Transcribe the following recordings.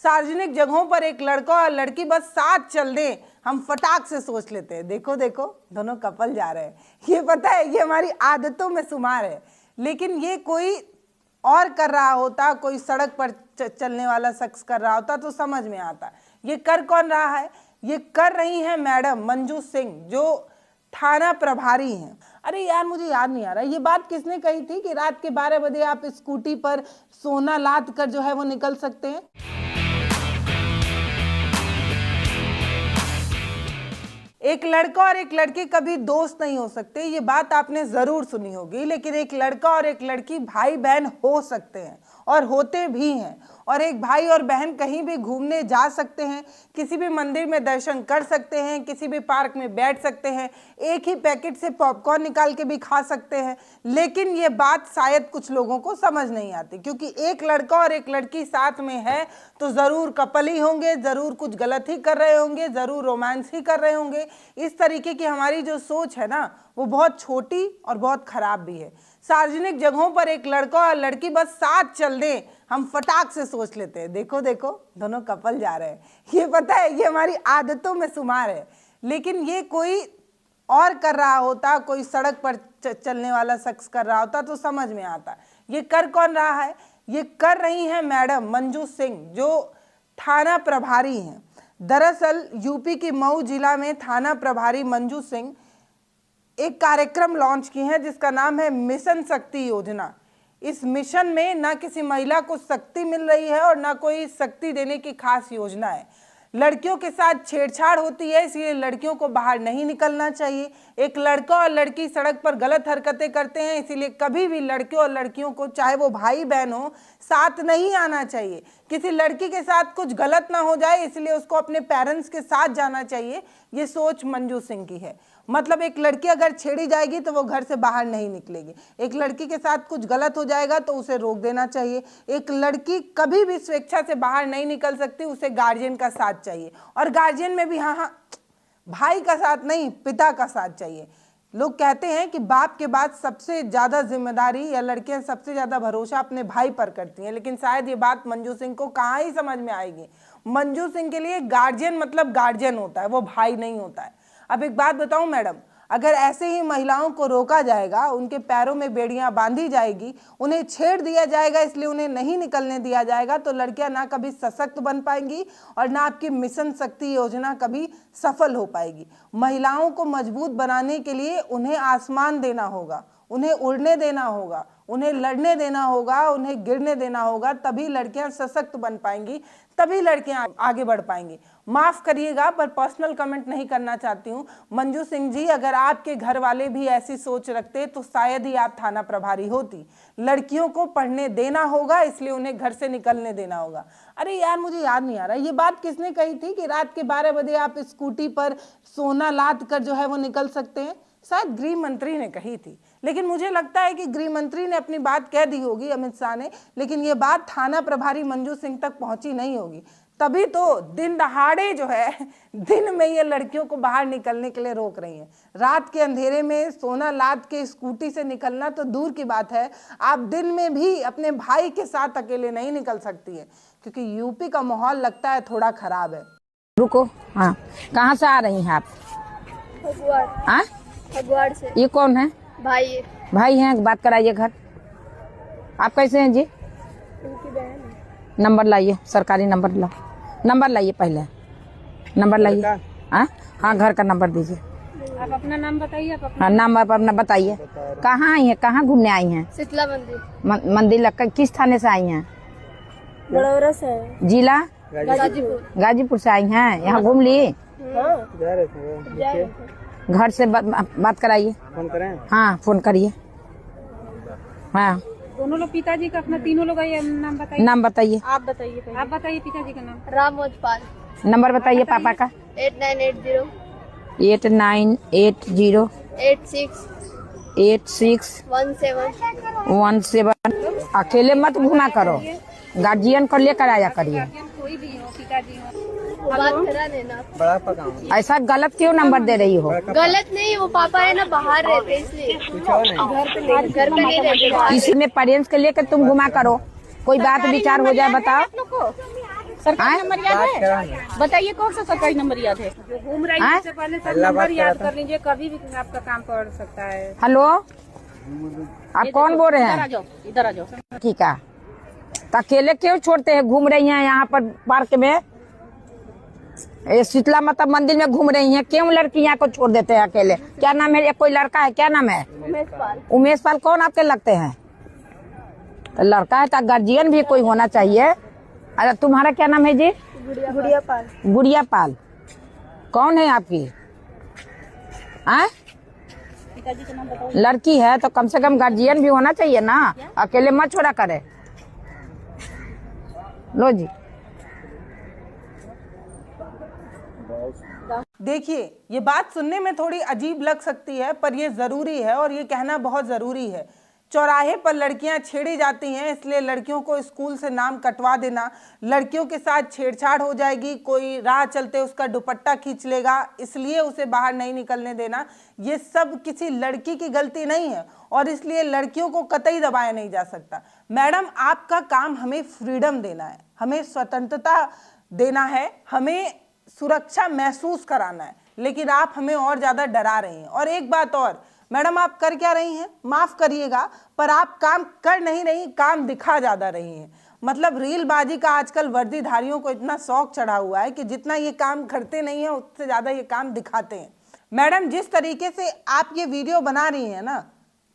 सार्वजनिक जगहों पर एक लड़का और लड़की बस साथ चल दें, हम फटाक से सोच लेते हैं देखो देखो दोनों कपल जा रहे हैं। ये पता है, ये हमारी आदतों में शुमार है। लेकिन ये कोई और कर रहा होता, कोई सड़क पर चलने वाला शख्स कर रहा होता तो समझ में आता। ये कर कौन रहा है? ये कर रही हैं मैडम मंजू सिंह, जो थाना प्रभारी हैं। अरे यार, मुझे याद नहीं आ रहा ये बात किसने कही थी कि रात के 12 बजे आप स्कूटी पर सोना लाद कर जो है वो निकल सकते हैं। एक लड़का और एक लड़की कभी दोस्त नहीं हो सकते, ये बात आपने जरूर सुनी होगी। लेकिन एक लड़का और एक लड़की भाई बहन हो सकते हैं और होते भी हैं। और एक भाई और बहन कहीं भी घूमने जा सकते हैं, किसी भी मंदिर में दर्शन कर सकते हैं, किसी भी पार्क में बैठ सकते हैं, एक ही पैकेट से पॉपकॉर्न निकाल के भी खा सकते हैं। लेकिन ये बात शायद कुछ लोगों को समझ नहीं आती, क्योंकि एक लड़का और एक लड़की साथ में है तो ज़रूर कपल ही होंगे, ज़रूर कुछ गलत ही कर रहे होंगे, ज़रूर रोमांस ही कर रहे होंगे। इस तरीके की हमारी जो सोच है ना, वो बहुत छोटी और बहुत ख़राब भी है। सार्वजनिक जगहों पर एक लड़का और लड़की बस साथ चल दें, हम फटाक से सोच लेते हैं देखो देखो दोनों कपल जा रहे हैं। ये पता है, ये हमारी आदतों में शुमार है। लेकिन ये कोई और कर रहा होता, कोई सड़क पर चलने वाला शख्स कर रहा होता तो समझ में आता। ये कर कौन रहा है? ये कर रही हैं मैडम मंजू सिंह, जो थाना प्रभारी हैं। दरअसल यूपी की मऊ जिला में थाना प्रभारी मंजू सिंह एक कार्यक्रम लॉन्च की है जिसका नाम है मिशन शक्ति योजना। इस मिशन में ना किसी महिला को शक्ति मिल रही है और ना कोई शक्ति देने की खास योजना है। लड़कियों के साथ छेड़छाड़ होती है, इसलिए लड़कियों को बाहर नहीं निकलना चाहिए। एक लड़का और लड़की सड़क पर गलत हरकतें करते हैं, इसीलिए कभी भी लड़के और लड़कियों को, चाहे वो भाई बहन हो, साथ नहीं आना चाहिए। किसी लड़की के साथ कुछ गलत ना हो जाए, इसलिए उसको अपने पेरेंट्स के साथ जाना चाहिए। ये सोच मंजू सिंह की है। मतलब एक लड़की अगर छेड़ी जाएगी तो वो घर से बाहर नहीं निकलेगी। एक लड़की के साथ कुछ गलत हो जाएगा तो उसे रोक देना चाहिए। एक लड़की कभी भी स्वेच्छा से बाहर नहीं निकल सकती, उसे गार्जियन का साथ चाहिए। और गार्जियन में भी हाँ, भाई का साथ नहीं, पिता का साथ चाहिए। लोग कहते हैं कि बाप के बाद सबसे ज़्यादा जिम्मेदारी या लड़कियां सबसे ज़्यादा भरोसा अपने भाई पर करती हैं, लेकिन शायद ये बात मंजू सिंह को कहाँ ही समझ में आएगी। मंजू सिंह के लिए गार्जियन मतलब गार्जियन होता है, वो भाई नहीं होता है। अब एक बात बताऊं मैडम, अगर ऐसे ही महिलाओं को रोका जाएगा, उनके पैरों में बेड़ियां बांधी जाएगी, उन्हें छेड़ दिया जाएगा, इसलिए उन्हें नहीं निकलने दिया जाएगा, तो लड़कियां ना कभी सशक्त बन पाएंगी और ना आपकी मिशन शक्ति योजना कभी सफल हो पाएगी। महिलाओं को मजबूत बनाने के लिए उन्हें आसमान देना होगा, उन्हें उड़ने देना होगा, उन्हें लड़ने देना होगा, उन्हें गिरने देना होगा, तभी लड़कियां सशक्त बन पाएंगी, तभी लड़कियां आगे बढ़ पाएंगी। माफ़ करिएगा पर पर्सनल कमेंट नहीं करना चाहती हूँ। मंजू सिंह जी, अगर आपके घर वाले भी ऐसी सोच रखते तो शायद ही आप थाना प्रभारी होती। लड़कियों को पढ़ने देना होगा, इसलिए उन्हें घर से निकलने देना होगा। अरे यार, मुझे याद नहीं आ रहा ये बात किसने कही थी कि रात के 12 बजे आप स्कूटी पर सोना लाद कर जो है वो निकल सकते हैं। शायद गृह मंत्री ने कही थी, लेकिन मुझे लगता है कि गृह मंत्री ने अपनी बात कह दी होगी, अमित शाह ने, लेकिन ये बात थाना प्रभारी मंजू सिंह तक पहुंची नहीं होगी। तभी तो दिन दहाड़े जो है, दिन में ये लड़कियों को बाहर निकलने के लिए रोक रही हैं। रात के अंधेरे में सोना लाद के स्कूटी से निकलना तो दूर की बात है, आप दिन में भी अपने भाई के साथ अकेले नहीं निकल सकती है, क्योंकि यूपी का माहौल लगता है थोड़ा खराब है। रुको, हाँ, कहाँ से आ रही हैं आप? हगवाड़ से। ये कौन है? भाई। भाई हैं, बात कराइए घर। आप कैसे हैं जी? उनकी बहन है। नंबर लाइए, सरकारी नंबर ला, नंबर लाइए, पहले नंबर लाइए। हाँ, घर का नंबर दीजिए। आप अपना नाम बताइए। आप अपना हाँ, नाम आप अपना बताइए। कहाँ आई हैं, कहाँ घूमने आई हैं? शीतला मंदिर। मंदिर किस थाने से आई हैं? बड़ौरा से। जिला गाजीपुर। गाजीपुर से आई हैं। यहाँ घूम ली? घर से बात कराइए। फोन करें? हाँ, फोन करिए। हाँ, दोनों लोग पिताजी का अपना, तीनों लोग नाम बताइए। नाम बताइए। आप बताइए पिताजी का नाम। राम मोजपाल। नंबर बताइए पापा का। 8980 8980 86 17 अकेले मत घुमा करो, गार्जियन को लेकर आया करिए। कोई भी हो, पिताजी हो, बात करा देना। बड़ा पका ऐसा गलत क्यों नंबर दे रही हो? गलत नहीं, वो पापा है ना, बाहर रहते इसलिए घर पे नहीं रहते। इसी में पेरेंट्स के लेकर तुम घुमा करो, कोई बात विचार हो जाए बताओ। सरकारी नंबर याद है? बताइए कौन सा सरकारी नंबर याद है? जो घूम रही है इससे पहले सब नंबर याद कर लीजिए, कभी भी आपका काम पड़ सकता है। हेलो, आप कौन बोल रहे इधर आ हैं? जाओ, इधर आ जाओ। ठीक है, तो अकेले क्यों छोड़ते हैं? घूम रही हैं यहाँ पर पार्क में, ये शीतला माता मंदिर में घूम रही हैं, क्यों लड़की यहाँ को छोड़ देते हैं अकेले? क्या नाम है? कोई लड़का है, क्या नाम है? उमेश पाल। उमेश पाल कौन आपके लगते हैं? तो लड़का है तो गार्जियन भी कोई होना चाहिए। अरे तुम्हारा क्या नाम है जी? गुड़िया पाल। गुड़िया पाल कौन है आपकी? पिताजी का नाम बताओ। लड़की है तो कम से कम गार्जियन भी होना चाहिए ना, अकेले मत छोड़ा करे। लो जी, देखिए, ये बात सुनने में थोड़ी अजीब लग सकती है, पर ये ज़रूरी है और ये कहना बहुत ज़रूरी है। चौराहे पर लड़कियां छेड़ी जाती हैं, इसलिए लड़कियों को स्कूल से नाम कटवा देना, लड़कियों के साथ छेड़छाड़ हो जाएगी, कोई राह चलते उसका दुपट्टा खींच लेगा, इसलिए उसे बाहर नहीं निकलने देना, ये सब किसी लड़की की गलती नहीं है और इसलिए लड़कियों को कतई दबाया नहीं जा सकता। मैडम, आपका काम हमें फ्रीडम देना है, हमें स्वतंत्रता देना है, हमें सुरक्षा महसूस कराना है, लेकिन आप हमें और ज़्यादा डरा रही हैं। और एक बात और, मैडम आप कर क्या रही हैं? माफ़ करिएगा, पर आप काम कर नहीं रही, काम दिखा ज़्यादा रही हैं। मतलब रीलबाजी का आजकल वर्दीधारियों को इतना शौक चढ़ा हुआ है कि जितना ये काम करते नहीं हैं उससे ज़्यादा ये काम दिखाते हैं। मैडम, जिस तरीके से आप ये वीडियो बना रही हैं ना,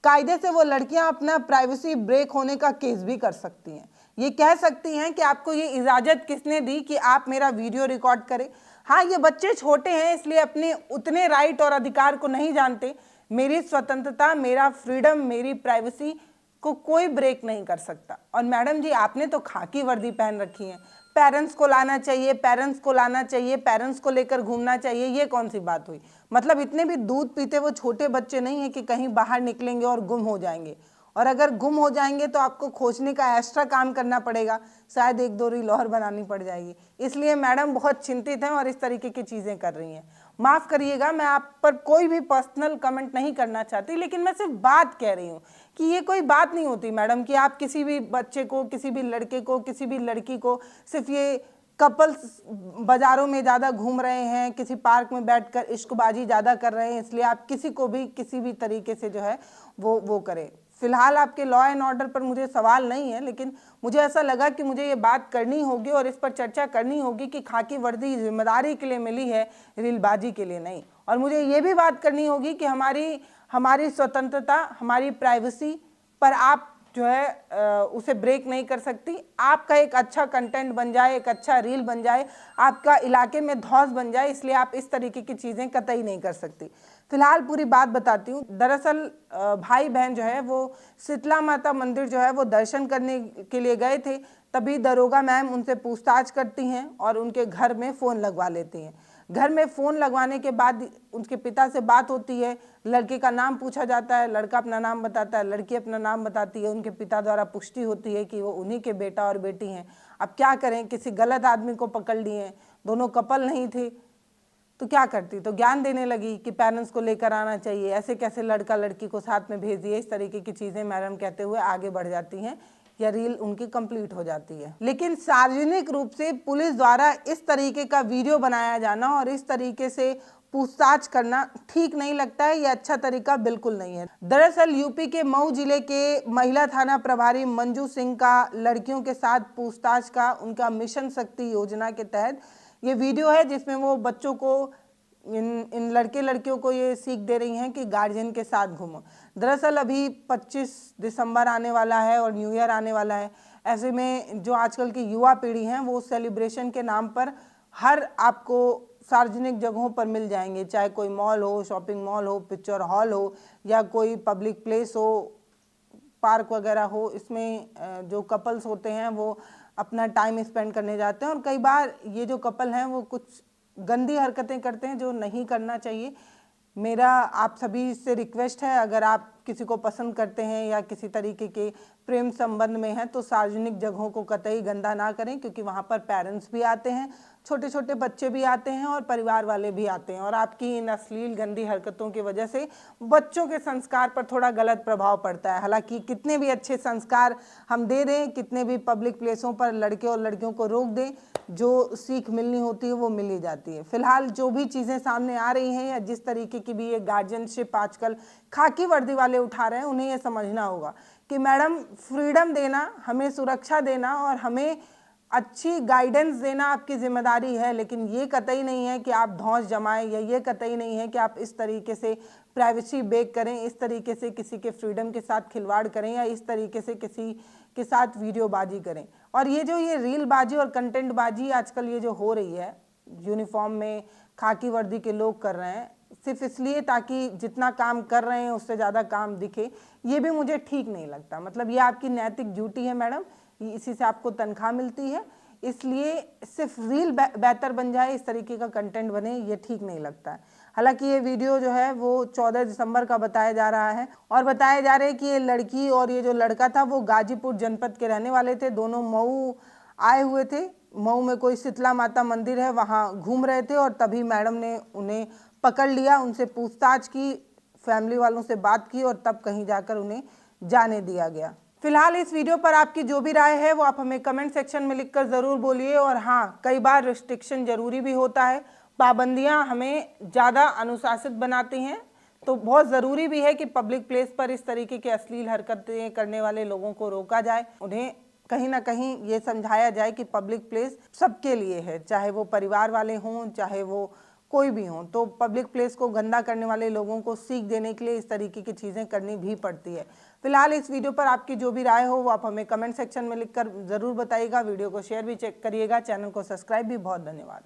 कायदे से वो लड़कियां अपना प्राइवेसी ब्रेक होने का केस भी कर सकती हैं। ये कह सकती हैं कि आपको ये इजाज़त किसने दी कि आप मेरा वीडियो रिकॉर्ड करें। हाँ, ये बच्चे छोटे हैं इसलिए अपने उतने राइट और अधिकार को नहीं जानते। मेरी स्वतंत्रता, मेरा फ्रीडम, मेरी प्राइवेसी को कोई ब्रेक नहीं कर सकता। और मैडम जी, आपने तो खाकी वर्दी पहन रखी है, पेरेंट्स को लाना चाहिए, पेरेंट्स को लाना चाहिए, पेरेंट्स को लेकर घूमना चाहिए, ये कौन सी बात हुई? मतलब इतने भी दूध पीते वो छोटे बच्चे नहीं हैं कि कहीं बाहर निकलेंगे और गुम हो जाएंगे, और अगर गुम हो जाएंगे तो आपको खोजने का एक्स्ट्रा काम करना पड़ेगा, शायद 1-2 रील और बनानी पड़ जाएगी। इसलिए मैडम बहुत चिंतित हैं और इस तरीके की चीज़ें कर रही हैं। माफ़ करिएगा, मैं आप पर कोई भी पर्सनल कमेंट नहीं करना चाहती, लेकिन मैं सिर्फ बात कह रही हूँ कि ये कोई बात नहीं होती मैडम कि आप किसी भी बच्चे को, किसी भी लड़के को, किसी भी लड़की को, सिर्फ ये कपल्स बाज़ारों में ज़्यादा घूम रहे हैं, किसी पार्क में बैठकर इश्कबाजी ज़्यादा कर रहे हैं, इसलिए आप किसी को भी किसी भी तरीके से जो है वो करें। फिलहाल आपके लॉ एंड ऑर्डर पर मुझे सवाल नहीं है, लेकिन मुझे ऐसा लगा कि मुझे ये बात करनी होगी और इस पर चर्चा करनी होगी कि खाकी वर्दी जिम्मेदारी के लिए मिली है, रीलबाजी के लिए नहीं। और मुझे ये भी बात करनी होगी कि हमारी स्वतंत्रता, हमारी प्राइवेसी पर आप जो है उसे ब्रेक नहीं कर सकती। आपका एक अच्छा कंटेंट बन जाए, एक अच्छा रील बन जाए, आपका इलाके में धौस बन जाए, इसलिए आप इस तरीके की चीज़ें कतई नहीं कर सकती। फिलहाल पूरी बात बताती हूँ। दरअसल भाई बहन जो है वो शीतला माता मंदिर जो है वो दर्शन करने के लिए गए थे, तभी दरोगा मैम उनसे पूछताछ करती हैं और उनके घर में फ़ोन लगवा लेती हैं। घर में फ़ोन लगवाने के बाद उनके पिता से बात होती है, लड़के का नाम पूछा जाता है, लड़का अपना नाम बताता है, लड़की अपना नाम बताती है, उनके पिता द्वारा पुष्टि होती है कि वो उन्हीं के बेटा और बेटी हैं। अब क्या करें, किसी गलत आदमी को पकड़ लिए, दोनों कपल नहीं थे, तो क्या करती? तो ज्ञान देने लगी कि पेरेंट्स को लेकर आना चाहिए, ऐसे कैसे लड़का लड़की को साथ में भेज दिए, इस तरीके की चीज़ें मैडम कहते हुए आगे बढ़ जाती हैं या रील उनकी कंप्लीट हो जाती है। लेकिन सार्वजनिक रूप से पुलिस द्वारा इस तरीके का वीडियो बनाया जाना और इस तरीके से पूछताछ करना ठीक नहीं लगता है, ये अच्छा तरीका बिल्कुल नहीं है। दरअसल यूपी के मऊ जिले के महिला थाना प्रभारी मंजू सिंह का लड़कियों के साथ पूछताछ का उनका मिशन शक्ति योजना के तहत ये वीडियो है, जिसमें वो बच्चों को, इन लड़के लड़कियों को ये सीख दे रही हैं कि गार्जियन के साथ घूमो। दरअसल अभी 25 दिसंबर आने वाला है और न्यू ईयर आने वाला है। ऐसे में जो आजकल की युवा पीढ़ी हैं वो सेलिब्रेशन के नाम पर हर आपको सार्वजनिक जगहों पर मिल जाएंगे, चाहे कोई मॉल हो, शॉपिंग मॉल हो, पिक्चर हॉल हो या कोई पब्लिक प्लेस हो, पार्क वगैरह हो। इसमें जो कपल्स होते हैं वो अपना टाइम स्पेंड करने जाते हैं और कई बार ये जो कपल हैं वो कुछ गंदी हरकतें करते हैं जो नहीं करना चाहिए। मेरा आप सभी से रिक्वेस्ट है, अगर आप किसी को पसंद करते हैं या किसी तरीके के प्रेम संबंध में हैं तो सार्वजनिक जगहों को कतई गंदा ना करें, क्योंकि वहाँ पर पेरेंट्स भी आते हैं, छोटे छोटे बच्चे भी आते हैं और परिवार वाले भी आते हैं, और आपकी इन अश्लील गंदी हरकतों की वजह से बच्चों के संस्कार पर थोड़ा गलत प्रभाव पड़ता है। हालांकि कितने भी अच्छे संस्कार हम दे दें, कितने भी पब्लिक प्लेसों पर लड़के और लड़कियों को रोक दें, जो सीख मिलनी होती है वो मिल ही जाती है। फिलहाल जो भी चीज़ें सामने आ रही हैं या जिस तरीके की भी ये गार्जियनशिप आजकल खाकी वर्दी वाले उठा रहे हैं, उन्हें ये समझना होगा कि मैडम फ्रीडम देना, हमें सुरक्षा देना और हमें अच्छी गाइडेंस देना आपकी जिम्मेदारी है, लेकिन ये कतई नहीं है कि आप धौंस जमाएं, या ये कतई नहीं है कि आप इस तरीके से प्राइवेसी ब्रेक करें, इस तरीके से किसी के फ्रीडम के साथ खिलवाड़ करें, या इस तरीके से किसी के साथ वीडियोबाजी करें। और ये रील बाजी और कंटेंट बाजी आजकल ये जो हो रही है, यूनिफॉर्म में खाकी वर्दी के लोग कर रहे हैं सिर्फ इसलिए ताकि जितना काम कर रहे हैं उससे ज़्यादा काम दिखे, ये भी मुझे ठीक नहीं लगता। मतलब ये आपकी नैतिक ड्यूटी है मैडम, इसी से आपको तनख्वाह मिलती है, इसलिए सिर्फ रील बेहतर बन जाए, इस तरीके का कंटेंट बने, ये ठीक नहीं लगता है। हालांकि ये वीडियो जो है वो 14 दिसंबर का बताया जा रहा है, और बताया जा रहा है कि ये लड़की और ये जो लड़का था वो गाजीपुर जनपद के रहने वाले थे। दोनों मऊ आए हुए थे, मऊ में कोई शीतला माता मंदिर है, वहाँ घूम रहे थे, और तभी मैडम ने उन्हें पकड़ लिया, उनसे पूछताछ की, फैमिली वालों से बात की, और तब कहीं जाकर उन्हें जाने दिया गया। फिलहाल इस वीडियो पर आपकी जो भी राय है वो आप हमें कमेंट सेक्शन में लिखकर ज़रूर बोलिए। और हाँ, कई बार रिस्ट्रिक्शन जरूरी भी होता है, पाबंदियाँ हमें ज़्यादा अनुशासित बनाती हैं, तो बहुत ज़रूरी भी है कि पब्लिक प्लेस पर इस तरीके के अश्लील हरकतें करने वाले लोगों को रोका जाए, उन्हें कहीं ना कहीं ये समझाया जाए कि पब्लिक प्लेस सबके लिए है, चाहे वो परिवार वाले हों, चाहे वो कोई भी हों। तो पब्लिक प्लेस को गंदा करने वाले लोगों को सीख देने के लिए इस तरीके की चीज़ें करनी भी पड़ती है। फिलहाल इस वीडियो पर आपकी जो भी राय हो वो आप हमें कमेंट सेक्शन में लिखकर ज़रूर बताइएगा। वीडियो को शेयर भी चेक करिएगा, चैनल को सब्सक्राइब भी। बहुत धन्यवाद।